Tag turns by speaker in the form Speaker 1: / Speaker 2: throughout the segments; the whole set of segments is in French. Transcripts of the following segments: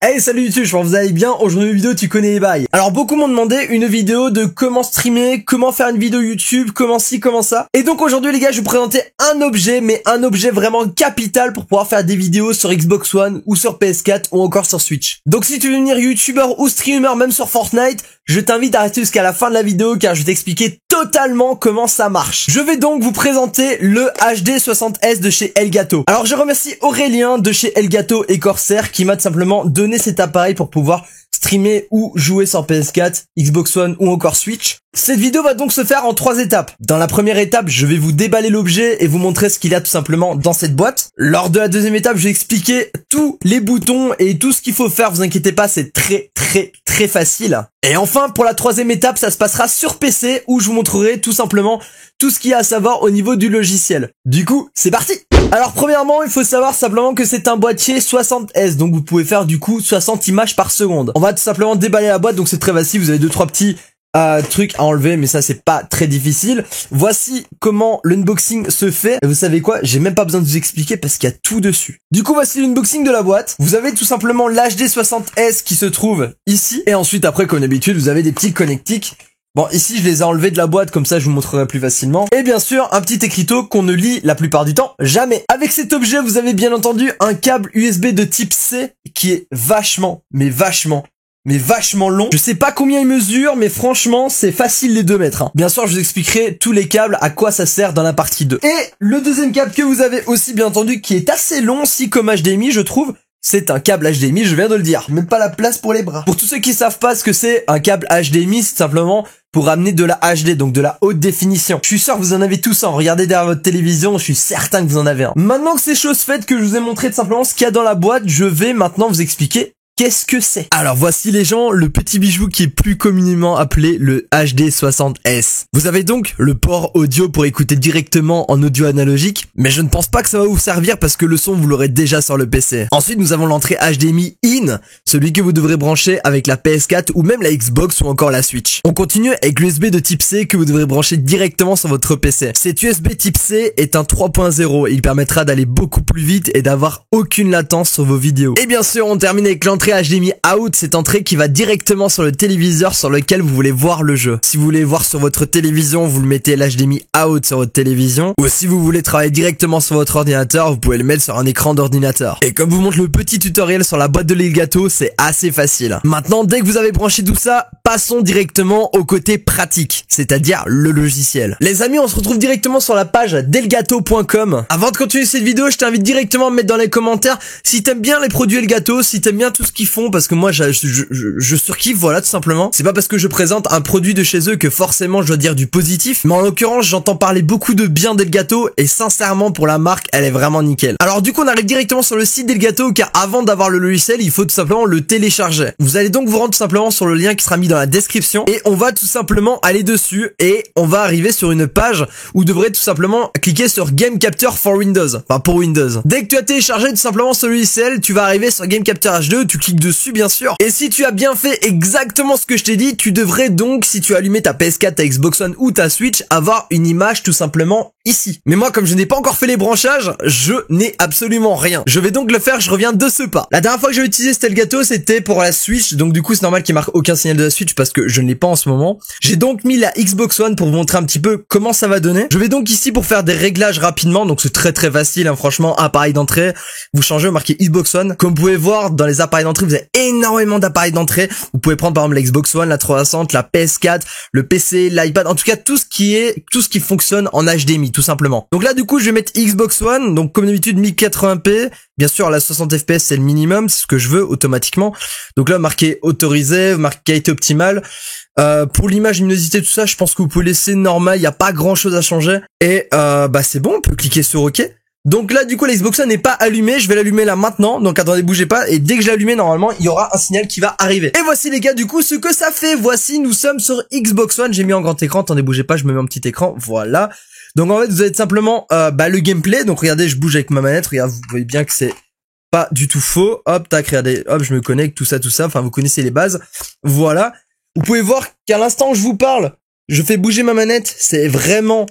Speaker 1: Hey salut YouTube, j'espère que vous allez bien. Aujourd'hui une vidéo tu connais les bails. Alors beaucoup m'ont demandé une vidéo de comment streamer, comment faire une vidéo YouTube, comment ci, comment ça. Et donc aujourd'hui les gars je vais vous présenter un objet, mais un objet vraiment capital pour pouvoir faire des vidéos sur Xbox One ou sur PS4 ou encore sur Switch. Donc si tu veux devenir YouTuber ou streamer même sur Fortnite, je t'invite à rester jusqu'à la fin de la vidéo car je vais t'expliquer totalement comment ça marche. Je vais donc vous présenter le HD60S de chez Elgato. Alors je remercie Aurélien de chez Elgato et Corsair qui m'a tout simplement donné cet appareil pour pouvoir streamer ou jouer sur PS4, Xbox One ou encore Switch. Cette vidéo va donc se faire en 3 étapes. Dans la première étape, je vais vous déballer l'objet et vous montrer ce qu'il y a tout simplement dans cette boîte. Lors de la deuxième étape, je vais expliquer tous les boutons et tout ce qu'il faut faire. Vous inquiétez pas, c'est très facile. Et enfin, pour la troisième étape, ça se passera sur PC où je vous montrerai tout simplement tout ce qu'il y a à savoir au niveau du logiciel. Du coup, c'est parti! Alors premièrement, il faut savoir simplement que c'est un boîtier 60S, donc vous pouvez faire du coup 60 images par seconde. On va tout simplement déballer la boîte, donc c'est très facile, vous avez 2-3 petits trucs à enlever, mais ça c'est pas très difficile. Voici comment l'unboxing se fait. Et vous savez quoi, j'ai même pas besoin de vous expliquer parce qu'il y a tout dessus. Du coup voici l'unboxing de la boîte. Vous avez tout simplement l'HD60S qui se trouve ici. Et ensuite après comme d'habitude vous avez des petits connectiques. Bon, ici, je les ai enlevés de la boîte, comme ça, je vous montrerai plus facilement. Et bien sûr, un petit écriteau qu'on ne lit la plupart du temps jamais. Avec cet objet, vous avez bien entendu un câble USB de type C qui est vachement long. Je sais pas combien il mesure, mais franchement, c'est facile les 2 mètres. Bien sûr, je vous expliquerai tous les câbles, à quoi ça sert dans la partie 2. Et le deuxième câble que vous avez aussi, bien entendu, qui est assez long, aussi comme HDMI, je trouve. C'est un câble HDMI, je viens de le dire. Même pas la place pour les bras. Pour tous ceux qui savent pas ce que c'est un câble HDMI, c'est simplement pour amener de la HD, donc de la haute définition. Je suis sûr que vous en avez tous un. Regardez derrière votre télévision, je suis certain que vous en avez un. Maintenant que c'est chose faite, que je vous ai montré tout simplement ce qu'il y a dans la boîte, je vais maintenant vous expliquer qu'est-ce que c'est. Alors voici les gens, le petit bijou qui est plus communément appelé le HD60S. Vous avez donc le port audio pour écouter directement en audio analogique, mais je ne pense pas que ça va vous servir parce que le son vous l'aurez déjà sur le PC. Ensuite nous avons l'entrée HDMI in, celui que vous devrez brancher avec la PS4 ou même la Xbox ou encore la Switch. On continue avec l'USB de type C que vous devrez brancher directement sur votre PC. Cet USB type C est un 3.0, il permettra d'aller beaucoup plus vite et d'avoir aucune latence sur vos vidéos. Et bien sûr on termine avec l'entrée HDMI out, cette entrée qui va directement sur le téléviseur sur lequel vous voulez voir le jeu. Si vous voulez voir sur votre télévision, vous le mettez l'HDMI out sur votre télévision. Ou si vous voulez travailler directement sur votre ordinateur, vous pouvez le mettre sur un écran d'ordinateur. Et comme vous montre le petit tutoriel sur la boîte de l'Elgato, c'est assez facile. Maintenant, dès que vous avez branché tout ça, passons directement au côté pratique, c'est-à-dire le logiciel. Les amis, on se retrouve directement sur la page delgato.com. Avant de continuer cette vidéo, je t'invite directement à me mettre dans les commentaires si t'aimes bien les produits Elgato, si t'aimes bien tout ce qu'ils font, parce que moi je surkiffe, voilà, tout simplement. C'est pas parce que je présente un produit de chez eux que forcément je dois dire du positif, mais en l'occurrence j'entends parler beaucoup de bien d'Elgato et sincèrement pour la marque elle est vraiment nickel. Alors du coup on arrive directement sur le site d'Elgato car avant d'avoir le logiciel il faut tout simplement le télécharger. Vous allez donc vous rendre tout simplement sur le lien qui sera mis dans la description et on va tout simplement aller dessus et on va arriver sur une page où vous devrez tout simplement cliquer sur Game Capture for Windows, enfin pour Windows. Dès que tu as téléchargé tout simplement ce logiciel, tu vas arriver sur Game Capture H2, tu cliques dessus bien sûr. Et si tu as bien fait exactement ce que je t'ai dit, tu devrais donc, si tu as allumé ta PS4, ta Xbox One ou ta Switch, avoir une image tout simplement ici. Mais moi, comme je n'ai pas encore fait les branchages, je n'ai absolument rien. Je vais donc le faire, je reviens de ce pas. La dernière fois que j'ai utilisé cet Elgato, c'était pour la Switch, donc du coup c'est normal qu'il marque aucun signal de la Switch parce que je ne l'ai pas en ce moment. J'ai donc mis la Xbox One pour vous montrer un petit peu comment ça va donner. Je vais donc ici pour faire des réglages rapidement, donc c'est très facile, hein, franchement, appareil d'entrée, vous changez, vous marquez Xbox One. Comme vous pouvez voir, dans les appareils d'entrée, vous avez énormément d'appareils d'entrée. Vous pouvez prendre par exemple la Xbox One, la 360, la PS4, le PC, l'iPad, en tout cas tout ce qui fonctionne en HDMI tout simplement. Donc là du coup je vais mettre Xbox One, donc comme d'habitude 1080p, bien sûr la 60 fps c'est le minimum, c'est ce que je veux automatiquement. Donc là marqué autorisé, marqué qualité optimale. Pour l'image, luminosité, tout ça, je pense que vous pouvez laisser normal, il n'y a pas grand chose à changer. Et bah c'est bon, on peut cliquer sur OK. Donc là du coup la Xbox One n'est pas allumée, je vais l'allumer là maintenant, donc attendez bougez pas, et dès que je l'allume normalement il y aura un signal qui va arriver. Et voici les gars du coup ce que ça fait, voici nous sommes sur Xbox One, j'ai mis en grand écran, attendez bougez pas, je me mets en petit écran, voilà. Donc en fait vous avez simplement le gameplay, donc regardez je bouge avec ma manette, regardez vous voyez bien que c'est pas du tout faux, hop tac regardez, hop je me connecte, tout ça, enfin vous connaissez les bases, voilà. Vous pouvez voir qu'à l'instant où je vous parle, je fais bouger ma manette, c'est vraiment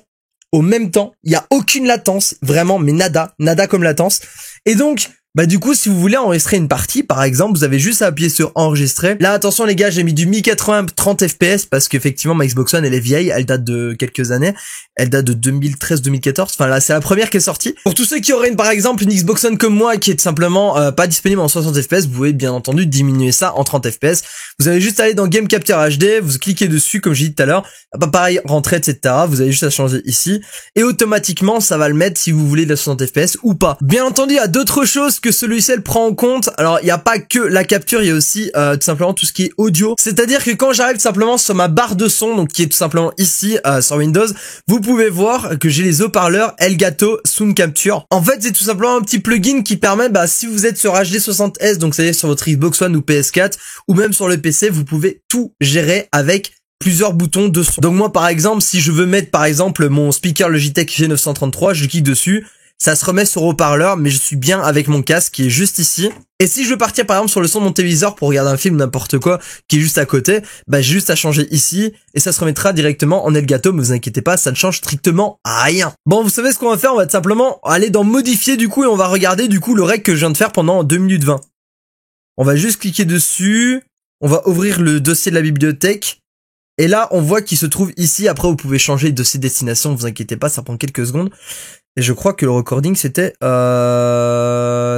Speaker 1: au même temps, il y a aucune latence, vraiment, mais nada comme latence. Et donc, Bah du coup, si vous voulez enregistrer une partie, par exemple, vous avez juste à appuyer sur enregistrer. Là, attention les gars, j'ai mis du 1080 30 fps parce qu'effectivement ma Xbox One elle est vieille, elle date de quelques années, elle date de 2013-2014. Enfin là, c'est la première qui est sortie. Pour tous ceux qui auraient par exemple une Xbox One comme moi qui est tout simplement pas disponible en 60 fps, vous pouvez bien entendu diminuer ça en 30 fps. Vous avez juste à aller dans Game Capture HD, vous cliquez dessus comme j'ai dit tout à l'heure, pas pareil, rentrer etc. Vous avez juste à changer ici et automatiquement ça va le mettre si vous voulez de la 60 fps ou pas. Bien entendu, il y a d'autres choses que ce logiciel prend en compte. Alors il n'y a pas que la capture, il y a aussi tout simplement tout ce qui est audio. C'est-à-dire que quand j'arrive tout simplement sur ma barre de son, donc qui est tout simplement ici sur Windows, vous pouvez voir que j'ai les haut-parleurs Elgato Sound Capture. En fait c'est tout simplement un petit plugin qui permet, si vous êtes sur HD 60S, donc c'est-à-dire sur votre Xbox One ou PS4, ou même sur le PC, vous pouvez tout gérer avec plusieurs boutons de son. Donc moi par exemple, si je veux mettre par exemple mon speaker Logitech G933, je clique dessus, ça se remet sur haut-parleur, mais je suis bien avec mon casque qui est juste ici. Et si je veux partir par exemple sur le son de mon téléviseur pour regarder un film, n'importe quoi, qui est juste à côté, j'ai juste à changer ici, et ça se remettra directement en Elgato, mais vous inquiétez pas, ça ne change strictement rien. Bon, vous savez ce qu'on va faire, on va tout simplement aller dans modifier du coup, et on va regarder du coup le rec que je viens de faire pendant 2 minutes 20. On va juste cliquer dessus, on va ouvrir le dossier de la bibliothèque, et là on voit qu'il se trouve ici. Après vous pouvez changer de dossier de destination, vous inquiétez pas, ça prend quelques secondes. Et je crois que le recording c'était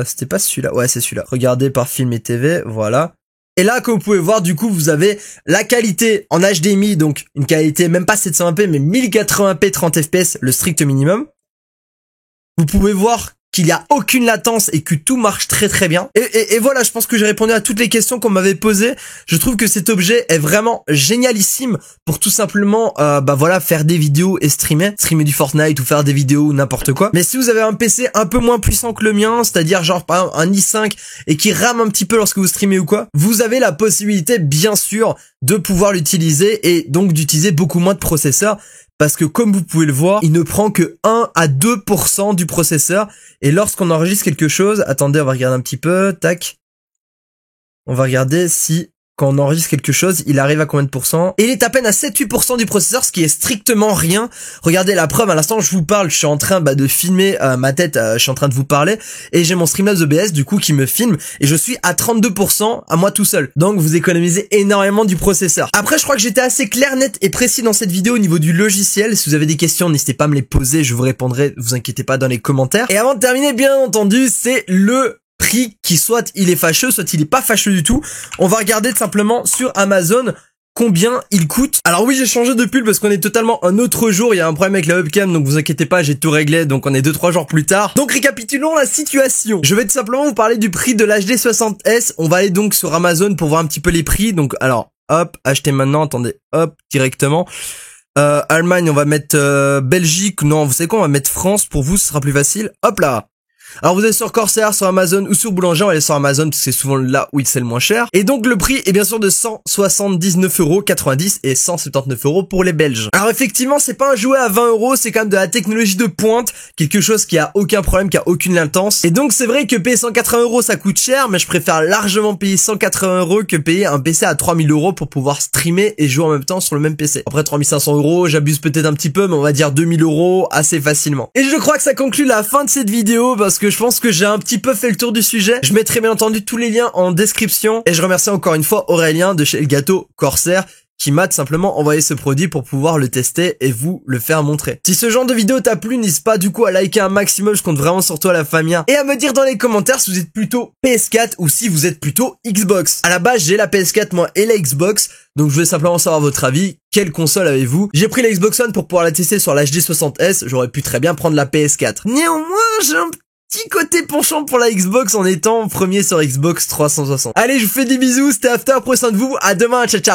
Speaker 1: c'était pas celui-là. Ouais, c'est celui-là. Regardez par film et TV, voilà. Et là, comme vous pouvez voir, du coup, vous avez la qualité en HDMI, donc une qualité même pas 720p, mais 1080p 30 fps, le strict minimum. Vous pouvez voir qu'il y a aucune latence et que tout marche très très bien. Et voilà, je pense que j'ai répondu à toutes les questions qu'on m'avait posées. Je trouve que cet objet est vraiment génialissime pour tout simplement voilà, faire des vidéos et streamer du Fortnite ou faire des vidéos ou n'importe quoi. Mais si vous avez un PC un peu moins puissant que le mien, c'est-à-dire genre par exemple un i5 et qui rame un petit peu lorsque vous streamez ou quoi, vous avez la possibilité bien sûr de pouvoir l'utiliser et donc d'utiliser beaucoup moins de processeurs. Parce que comme vous pouvez le voir, il ne prend que 1 à 2% du processeur. Et lorsqu'on enregistre quelque chose, attendez, on va regarder un petit peu, tac. On va regarder si, quand on enregistre quelque chose, il arrive à combien de pourcents. Et il est à peine à 7-8% du processeur, ce qui est strictement rien. Regardez la preuve, à l'instant je vous parle, je suis en train de filmer ma tête, je suis en train de vous parler. Et j'ai mon Streamlabs OBS du coup qui me filme. Et je suis à 32% à moi tout seul. Donc vous économisez énormément du processeur. Après je crois que j'étais assez clair, net et précis dans cette vidéo au niveau du logiciel. Si vous avez des questions, n'hésitez pas à me les poser, je vous répondrai, vous inquiétez pas, dans les commentaires. Et avant de terminer, bien entendu, c'est le prix qui soit il est fâcheux, soit il est pas fâcheux du tout. On va regarder tout simplement sur Amazon combien il coûte. Alors oui, j'ai changé de pull parce qu'on est totalement un autre jour, il y a un problème avec la webcam, donc vous inquiétez pas, j'ai tout réglé, donc on est 2-3 jours plus tard. Donc récapitulons la situation. Je vais tout simplement vous parler du prix de l'HD 60S. On va aller donc sur Amazon pour voir un petit peu les prix. Donc alors, hop, acheter maintenant, attendez, hop, directement. Allemagne, on va mettre Belgique, non, vous savez quoi, on va mettre France, pour vous ce sera plus facile. Hop là. Alors vous allez sur Corsair, sur Amazon ou sur Boulanger, on va aller sur Amazon parce que c'est souvent là où c'est le moins cher. Et donc le prix est bien sûr de 179,90 € et 179 € pour les Belges. Alors effectivement c'est pas un jouet à 20 €, c'est quand même de la technologie de pointe, quelque chose qui a aucun problème, qui a aucune latence. Et donc c'est vrai que payer 180 € ça coûte cher, mais je préfère largement payer 180 € que payer un PC à 3000 € pour pouvoir streamer et jouer en même temps sur le même PC. Après 3500 €, j'abuse peut-être un petit peu, mais on va dire 2000 € assez facilement. Et je crois que ça conclut la fin de cette vidéo parce que je pense que j'ai un petit peu fait le tour du sujet. Je mettrai bien entendu tous les liens en description. Et je remercie encore une fois Aurélien de chez Elgato Corsair qui m'a tout simplement envoyé ce produit pour pouvoir le tester et vous le faire montrer. Si ce genre de vidéo t'a plu, n'hésite pas du coup à liker un maximum, je compte vraiment sur toi la famille. Et à me dire dans les commentaires si vous êtes plutôt PS4 ou si vous êtes plutôt Xbox. À la base j'ai la PS4 moi et la Xbox, donc je voulais simplement savoir votre avis. Quelle console avez-vous? J'ai pris la Xbox One pour pouvoir la tester sur l'HD 60S, j'aurais pu très bien prendre la PS4. Néanmoins j'ai un petit côté penchant pour la Xbox en étant premier sur Xbox 360. Allez, je vous fais des bisous, c'était After, prenez soin de vous, à demain, ciao ciao.